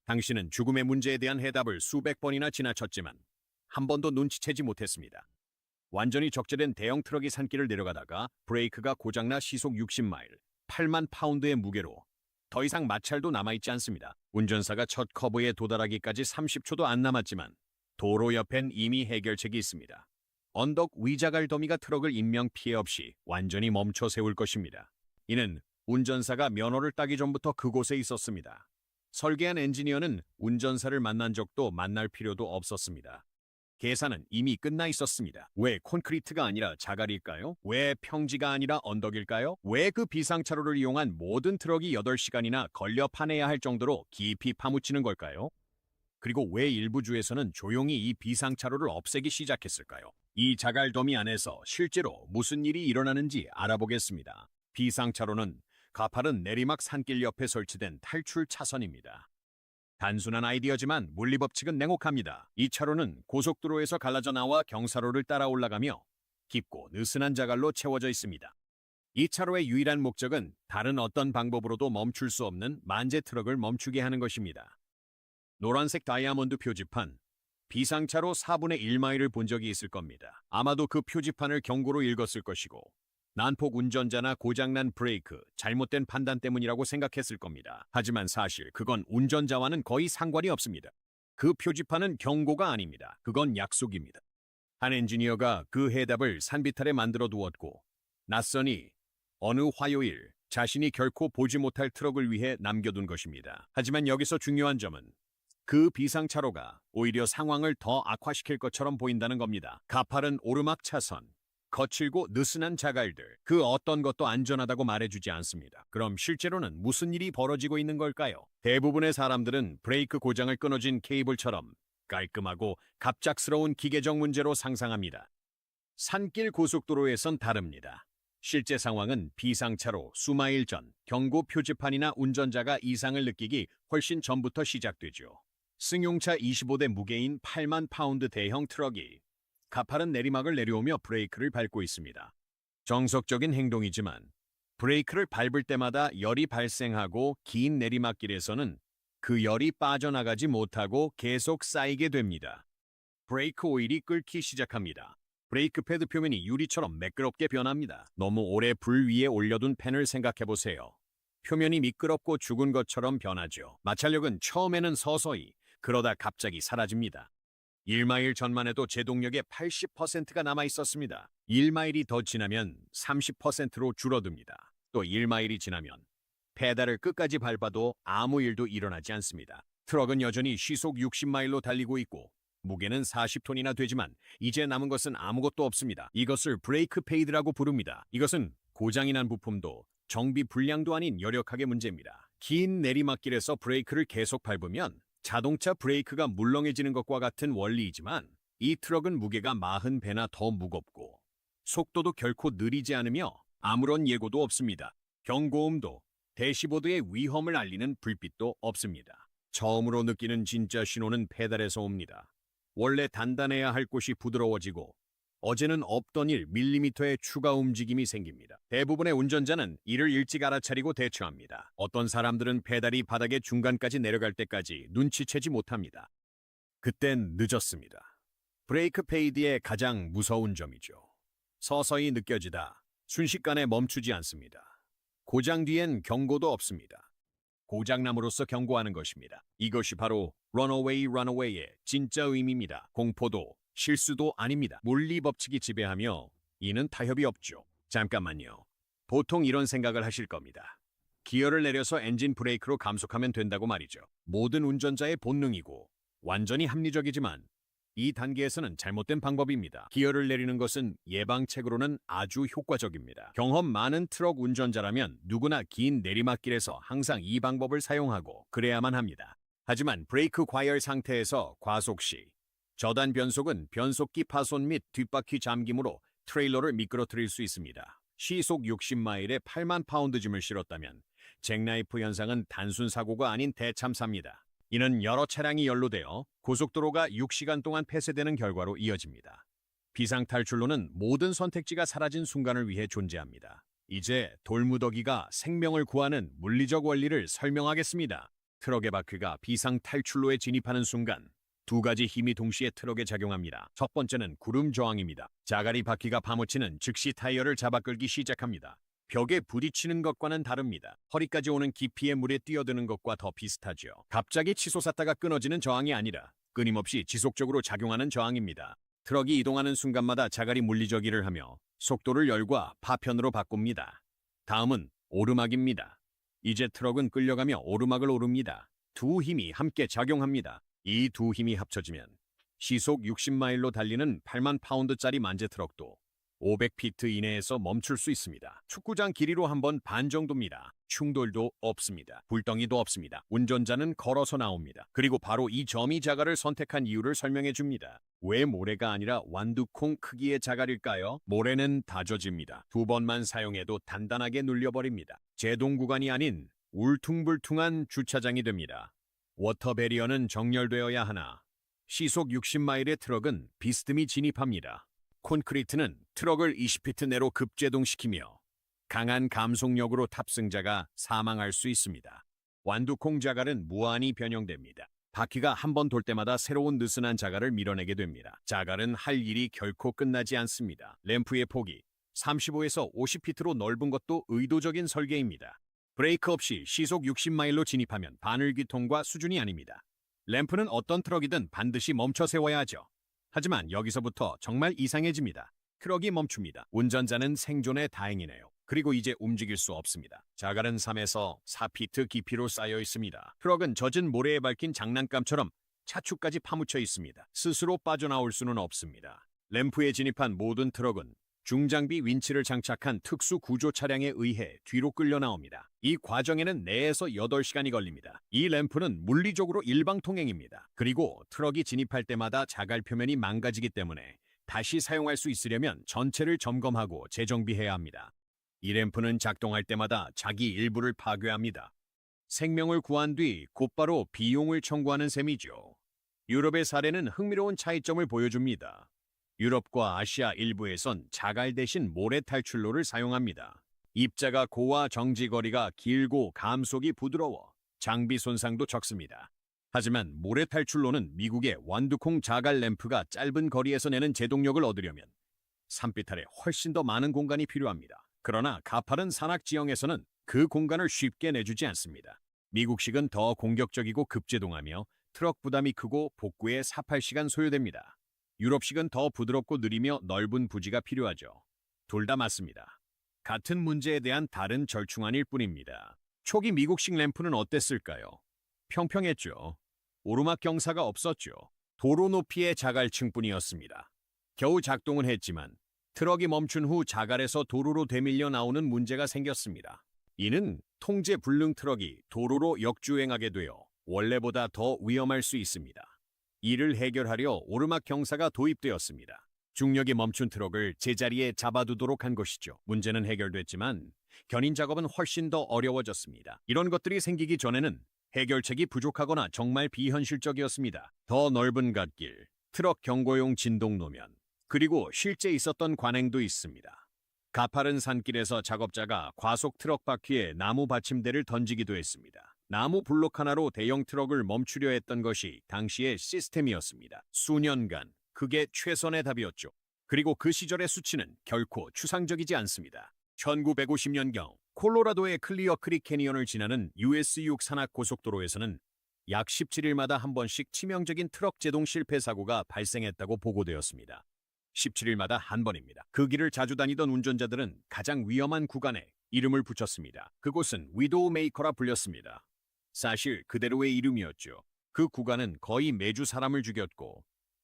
당신은 죽음의 문제에 대한 해답을 수백 번이나 지나쳤지만 한 번도 눈치채지 못했습니다. 완전히 적재된 대형 트럭이 산길을 내려가다가 브레이크가 고장나 시속 60마일, 8만 파운드의 무게로 더 이상 마찰도 남아있지 않습니다. 운전사가 첫 커브에 도달하기까지 30초도 안 남았지만 도로 옆엔 이미 해결책이 있습니다. 언덕 위자갈 더미가 트럭을 인명 피해 없이 완전히 멈춰 세울 것입니다. 이는 운전사가 면허를 따기 전부터 그곳에 있었습니다. 설계한 엔지니어는 운전사를 만난 적도 만날 필요도 없었습니다. 계산은 이미 끝나 있었습니다. 왜 콘크리트가 아니라 자갈일까요? 왜 평지가 아니라 언덕일까요? 왜 그 비상차로를 이용한 모든 트럭이 8시간이나 걸려 파내야 할 정도로 깊이 파묻히는 걸까요? 그리고 왜 일부 주에서는 조용히 이 비상차로를 없애기 시작했을까요? 이 자갈 더미 안에서 실제로 무슨 일이 일어나는지 알아보겠습니다. 비상차로는 가파른 내리막 산길 옆에 설치된 탈출 차선입니다. 단순한 아이디어지만 물리법칙은 냉혹합니다. 이 차로는 고속도로에서 갈라져 나와 경사로를 따라 올라가며 깊고 느슨한 자갈로 채워져 있습니다. 이 차로의 유일한 목적은 다른 어떤 방법으로도 멈출 수 없는 만재 트럭을 멈추게 하는 것입니다. 노란색 다이아몬드 표지판, 비상차로 4분의 1마일을 본 적이 있을 겁니다. 아마도 그 표지판을 경고로 읽었을 것이고 난폭 운전자나 고장난 브레이크, 잘못된 판단 때문이라고 생각했을 겁니다. 하지만 사실 그건 운전자와는 거의 상관이 없습니다. 그 표지판은 경고가 아닙니다. 그건 약속입니다. 한 엔지니어가 그 해답을 산비탈에 만들어 두었고 낯선이 어느 화요일 자신이 결코 보지 못할 트럭을 위해 남겨둔 것입니다. 하지만 여기서 중요한 점은 그 비상차로가 오히려 상황을 더 악화시킬 것처럼 보인다는 겁니다. 가파른 오르막 차선, 거칠고 느슨한 자갈들, 그 어떤 것도 안전하다고 말해주지 않습니다. 그럼 실제로는 무슨 일이 벌어지고 있는 걸까요? 대부분의 사람들은 브레이크 고장을 끊어진 케이블처럼 깔끔하고 갑작스러운 기계적 문제로 상상합니다. 산길 고속도로에선 다릅니다. 실제 상황은 비상차로 수마일 전 경고 표지판이나 운전자가 이상을 느끼기 훨씬 전부터 시작되죠. 승용차 25대 무게인 8만 파운드 대형 트럭이 가파른 내리막을 내려오며 브레이크를 밟고 있습니다. 정석적인 행동이지만 브레이크를 밟을 때마다 열이 발생하고 긴 내리막길에서는 그 열이 빠져나가지 못하고 계속 쌓이게 됩니다. 브레이크 오일이 끓기 시작합니다. 브레이크 패드 표면이 유리처럼 매끄럽게 변합니다. 너무 오래 불 위에 올려둔 팬을 생각해보세요. 표면이 미끄럽고 죽은 것처럼 변하죠. 마찰력은 처음에는 서서히, 그러다 갑자기 사라집니다. 1마일 전만 해도 제동력의 80%가 남아있었습니다. 1마일이 더 지나면 30%로 줄어듭니다. 또 1마일이 지나면 페달을 끝까지 밟아도 아무 일도 일어나지 않습니다. 트럭은 여전히 시속 60마일로 달리고 있고 무게는 40톤이나 되지만 이제 남은 것은 아무것도 없습니다. 이것을 브레이크 페이드라고 부릅니다. 이것은 고장이 난 부품도 정비 불량도 아닌 열역학의 문제입니다. 긴 내리막길에서 브레이크를 계속 밟으면 자동차 브레이크가 물렁해지는 것과 같은 원리이지만 이 트럭은 무게가 40배나 더 무겁고 속도도 결코 느리지 않으며 아무런 예고도 없습니다. 경고음도 대시보드의 위험을 알리는 불빛도 없습니다. 처음으로 느끼는 진짜 신호는 페달에서 옵니다. 원래 단단해야 할 곳이 부드러워지고 어제는 없던 1mm의 추가 움직임이 생깁니다. 대부분의 운전자는 이를 일찍 알아차리고 대처합니다. 어떤 사람들은 페달이 바닥의 중간까지 내려갈 때까지 눈치채지 못합니다. 그땐 늦었습니다. 브레이크 페이드의 가장 무서운 점이죠. 서서히 느껴지다 순식간에 멈추지 않습니다. 고장 뒤엔 경고도 없습니다. 고장남으로써 경고하는 것입니다. 이것이 바로 runaway의 진짜 의미입니다. 공포도 실수도 아닙니다. 물리법칙이 지배하며 이는 타협이 없죠. 잠깐만요. 보통 이런 생각을 하실 겁니다. 기어를 내려서 엔진 브레이크로 감속하면 된다고 말이죠. 모든 운전자의 본능이고 완전히 합리적이지만 이 단계에서는 잘못된 방법입니다. 기어를 내리는 것은 예방책으로는 아주 효과적입니다. 경험 많은 트럭 운전자라면 누구나 긴 내리막길에서 항상 이 방법을 사용하고 그래야만 합니다. 하지만 브레이크 과열 상태에서 과속 시 저단 변속은 변속기 파손 및 뒷바퀴 잠김으로 트레일러를 미끄러뜨릴 수 있습니다. 시속 60마일에 8만 파운드 짐을 실었다면 잭나이프 현상은 단순 사고가 아닌 대참사입니다. 이는 여러 차량이 연루되어 고속도로가 6시간 동안 폐쇄되는 결과로 이어집니다. 비상탈출로는 모든 선택지가 사라진 순간을 위해 존재합니다. 이제 돌무더기가 생명을 구하는 물리적 원리를 설명하겠습니다. 트럭의 바퀴가 비상 탈출로에 진입하는 순간 두 가지 힘이 동시에 트럭에 작용합니다. 첫 번째는 구름 저항입니다. 자갈이 바퀴가 파묻히는 즉시 타이어를 잡아 끌기 시작합니다. 벽에 부딪히는 것과는 다릅니다. 허리까지 오는 깊이의 물에 뛰어드는 것과 더 비슷하죠. 갑자기 치솟았다가 끊어지는 저항이 아니라 끊임없이 지속적으로 작용하는 저항입니다. 트럭이 이동하는 순간마다 자갈이 물리적이를 하며 속도를 열과 파편으로 바꿉니다. 다음은 오르막입니다. 이제 트럭은 끌려가며 오르막을 오릅니다. 두 힘이 함께 작용합니다. 이 두 힘이 합쳐지면 시속 60마일로 달리는 8만 파운드짜리 만재 트럭도 500피트 이내에서 멈출 수 있습니다. 축구장 길이로 한 번 반 정도입니다. 충돌도 없습니다. 불덩이도 없습니다. 운전자는 걸어서 나옵니다. 그리고 바로 이 점이 자갈을 선택한 이유를 설명해 줍니다. 왜 모래가 아니라 완두콩 크기의 자갈일까요? 모래는 다져집니다. 두 번만 사용해도 단단하게 눌려버립니다. 제동 구간이 아닌 울퉁불퉁한 주차장이 됩니다. 워터 베리어는 정렬되어야 하나 시속 60마일의 트럭은 비스듬히 진입합니다. 콘크리트는 트럭을 20피트 내로 급제동시키며 강한 감속력으로 탑승자가 사망할 수 있습니다. 완두콩 자갈은 무한히 변형됩니다. 바퀴가 한 번 돌 때마다 새로운 느슨한 자갈을 밀어내게 됩니다. 자갈은 할 일이 결코 끝나지 않습니다. 램프의 폭이 35에서 50피트로 넓은 것도 의도적인 설계입니다. 브레이크 없이 시속 60마일로 진입하면 바늘귀통과 수준이 아닙니다. 램프는 어떤 트럭이든 반드시 멈춰 세워야 하죠. 하지만 여기서부터 정말 이상해집니다. 트럭이 멈춥니다. 운전자는 생존에 다행이네요. 그리고 이제 움직일 수 없습니다. 자갈은 3에서 4피트 깊이로 쌓여 있습니다. 트럭은 젖은 모래에 밝힌 장난감처럼 차축까지 파묻혀 있습니다. 스스로 빠져나올 수는 없습니다. 램프에 진입한 모든 트럭은 중장비 윈치를 장착한 특수 구조 차량에 의해 뒤로 끌려 나옵니다. 이 과정에는 4에서 8시간이 걸립니다. 이 램프는 물리적으로 일방통행입니다. 그리고 트럭이 진입할 때마다 자갈 표면이 망가지기 때문에 다시 사용할 수 있으려면 전체를 점검하고 재정비해야 합니다. 이 램프는 작동할 때마다 자기 일부를 파괴합니다. 생명을 구한 뒤 곧바로 비용을 청구하는 셈이죠. 유럽의 사례는 흥미로운 차이점을 보여줍니다. 유럽과 아시아 일부에선 자갈 대신 모래 탈출로를 사용합니다. 입자가 고와 정지 거리가 길고 감속이 부드러워 장비 손상도 적습니다. 하지만 모래 탈출로는 미국의 완두콩 자갈 램프가 짧은 거리에서 내는 제동력을 얻으려면 산빛 아래 훨씬 더 많은 공간이 필요합니다. 그러나 가파른 산악 지형에서는 그 공간을 쉽게 내주지 않습니다. 미국식은 더 공격적이고 급제동하며 트럭 부담이 크고 복구에 4~8시간 소요됩니다. 유럽식은 더 부드럽고 느리며 넓은 부지가 필요하죠. 둘 다 맞습니다. 같은 문제에 대한 다른 절충안일 뿐입니다. 초기 미국식 램프는 어땠을까요? 평평했죠. 오르막 경사가 없었죠. 도로 높이의 자갈층뿐이었습니다. 겨우 작동은 했지만 트럭이 멈춘 후 자갈에서 도로로 되밀려 나오는 문제가 생겼습니다. 이는 통제 불능 트럭이 도로로 역주행하게 되어 원래보다 더 위험할 수 있습니다. 이를 해결하려 오르막 경사가 도입되었습니다. 중력이 멈춘 트럭을 제자리에 잡아두도록 한 것이죠. 문제는 해결됐지만 견인 작업은 훨씬 더 어려워졌습니다. 이런 것들이 생기기 전에는 해결책이 부족하거나 정말 비현실적이었습니다. 더 넓은 갓길, 트럭 경고용 진동 노면, 그리고 실제 있었던 관행도 있습니다. 가파른 산길에서 작업자가 과속 트럭 바퀴에 나무 받침대를 던지기도 했습니다. 나무 블록 하나로 대형 트럭을 멈추려 했던 것이 당시의 시스템이었습니다. 수년간 그게 최선의 답이었죠. 그리고 그 시절의 수치는 결코 추상적이지 않습니다. 1950년경 콜로라도의 클리어 크릭 캐니언을 지나는 US6 산악 고속도로에서는 약 17일마다 한 번씩 치명적인 트럭 제동 실패 사고가 발생했다고 보고되었습니다. 17일마다 한 번입니다. 그 길을 자주 다니던 운전자들은 가장 위험한 구간에 이름을 붙였습니다. 그곳은 위도우 메이커라 불렸습니다. 사실 그대로의 이름이었죠. 그 구간은 거의 매주 사람을 죽였고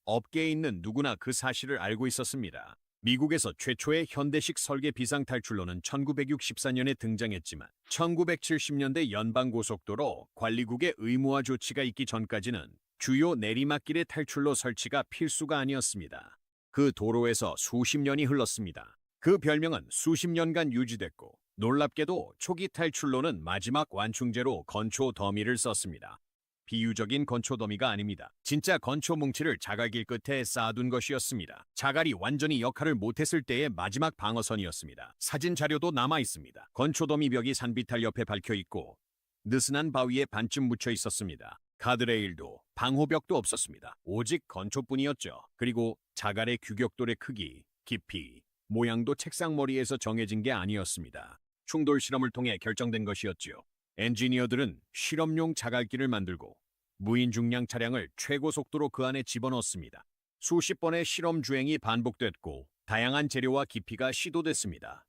업계에 있는 누구나 그 사실을 알고 있었습니다. 미국에서 최초의 현대식 설계 비상탈출로는 1964년에 등장했지만 1970년대 연방고속도로 관리국의 의무화 조치가 있기 전까지는 주요 내리막길의 탈출로 설치가 필수가 아니었습니다. 그 도로에서 수십 년이 흘렀습니다. 그 별명은 수십 년간 유지됐고 놀랍게도 초기 탈출로는 마지막 완충제로 건초 더미를 썼습니다. 비유적인 건초 더미가 아닙니다. 진짜 건초 뭉치를 자갈길 끝에 쌓아둔 것이었습니다. 자갈이 완전히 역할을 못했을 때의 마지막 방어선이었습니다. 사진 자료도 남아 있습니다. 건초 더미 벽이 산비탈 옆에 박혀 있고 느슨한 바위에 반쯤 묻혀 있었습니다. 가드레일도 방호벽도 없었습니다. 오직 건초뿐이었죠. 그리고 자갈의 규격돌의 크기, 깊이, 모양도 책상 머리에서 정해진 게 아니었습니다. 충돌 실험을 통해 결정된 것이었지요. 엔지니어들은 실험용 자갈길을 만들고 무인 중량 차량을 최고 속도로 그 안에 집어넣었습니다. 수십 번의 실험 주행이 반복됐고 다양한 재료와 깊이가 시도됐습니다.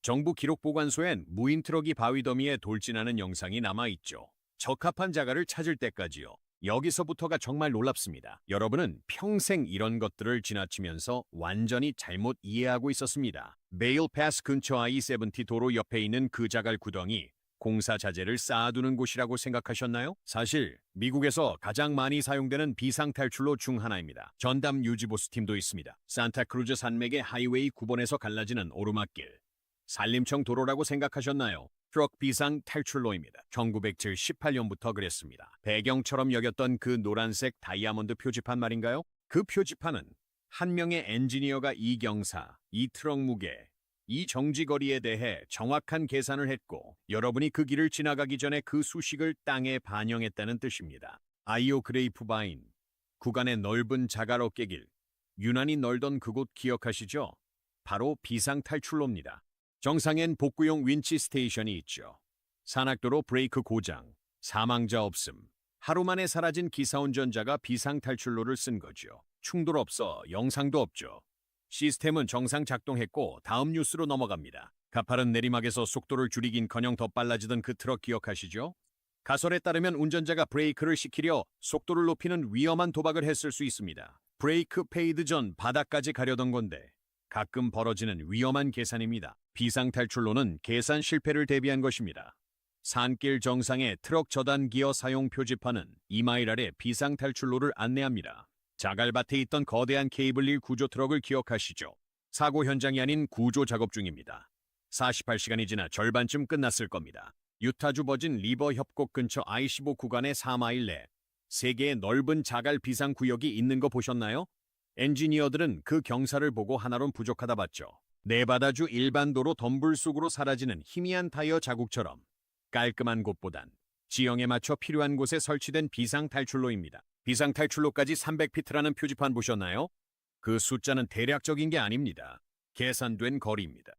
정부 기록 보관소엔 무인 트럭이 바위 더미에 돌진하는 영상이 남아있죠. 적합한 자갈을 찾을 때까지요. 여기서부터가 정말 놀랍습니다. 여러분은 평생 이런 것들을 지나치면서 완전히 잘못 이해하고 있었습니다. 베일 패스 근처 I-70 도로 옆에 있는 그 자갈 구덩이, 공사 자재를 쌓아두는 곳이라고 생각하셨나요? 사실 미국에서 가장 많이 사용되는 비상탈출로 중 하나입니다. 전담 유지보수 팀도 있습니다. 산타크루즈 산맥의 하이웨이 9번에서 갈라지는 오르막길. 산림청 도로라고 생각하셨나요? 트럭 비상 탈출로입니다. 1978년부터 그랬습니다. 배경처럼 여겼던 그 노란색 다이아몬드 표지판 말인가요? 그 표지판은 한 명의 엔지니어가 이 경사, 이 트럭 무게, 이 정지거리에 대해 정확한 계산을 했고 여러분이 그 길을 지나가기 전에 그 수식을 땅에 반영했다는 뜻입니다. 아이오 그레이프바인, 구간의 넓은 자갈 어깨길, 유난히 넓던 그곳 기억하시죠? 바로 비상탈출로입니다. 정상엔 복구용 윈치 스테이션이 있죠. 산악도로 브레이크 고장, 사망자 없음. 하루 만에 사라진 기사 운전자가 비상탈출로를 쓴 거죠. 충돌 없어 영상도 없죠. 시스템은 정상 작동했고 다음 뉴스로 넘어갑니다. 가파른 내리막에서 속도를 줄이긴커녕 더 빨라지던 그 트럭 기억하시죠? 가설에 따르면 운전자가 브레이크를 시키려 속도를 높이는 위험한 도박을 했을 수 있습니다. 브레이크 페이드 전 바닥까지 가려던 건데 가끔 벌어지는 위험한 계산입니다. 비상탈출로는 계산 실패를 대비한 것입니다. 산길 정상의 트럭 저단 기어 사용 표지판은 2마일 아래 비상탈출로를 안내합니다. 자갈밭에 있던 거대한 케이블릴 구조 트럭을 기억하시죠? 사고 현장이 아닌 구조 작업 중입니다. 48시간이 지나 절반쯤 끝났을 겁니다. 유타주 버진 리버 협곡 근처 I-15 구간의 4마일 내 3개의 넓은 자갈 비상 구역이 있는 거 보셨나요? 엔지니어들은 그 경사를 보고 하나론 부족하다 봤죠. 네바다주 일반도로 덤불 속으로 사라지는 희미한 타이어 자국처럼 깔끔한 곳보단 지형에 맞춰 필요한 곳에 설치된 비상탈출로입니다. 비상탈출로까지 300피트라는 표지판 보셨나요? 그 숫자는 대략적인 게 아닙니다. 계산된 거리입니다.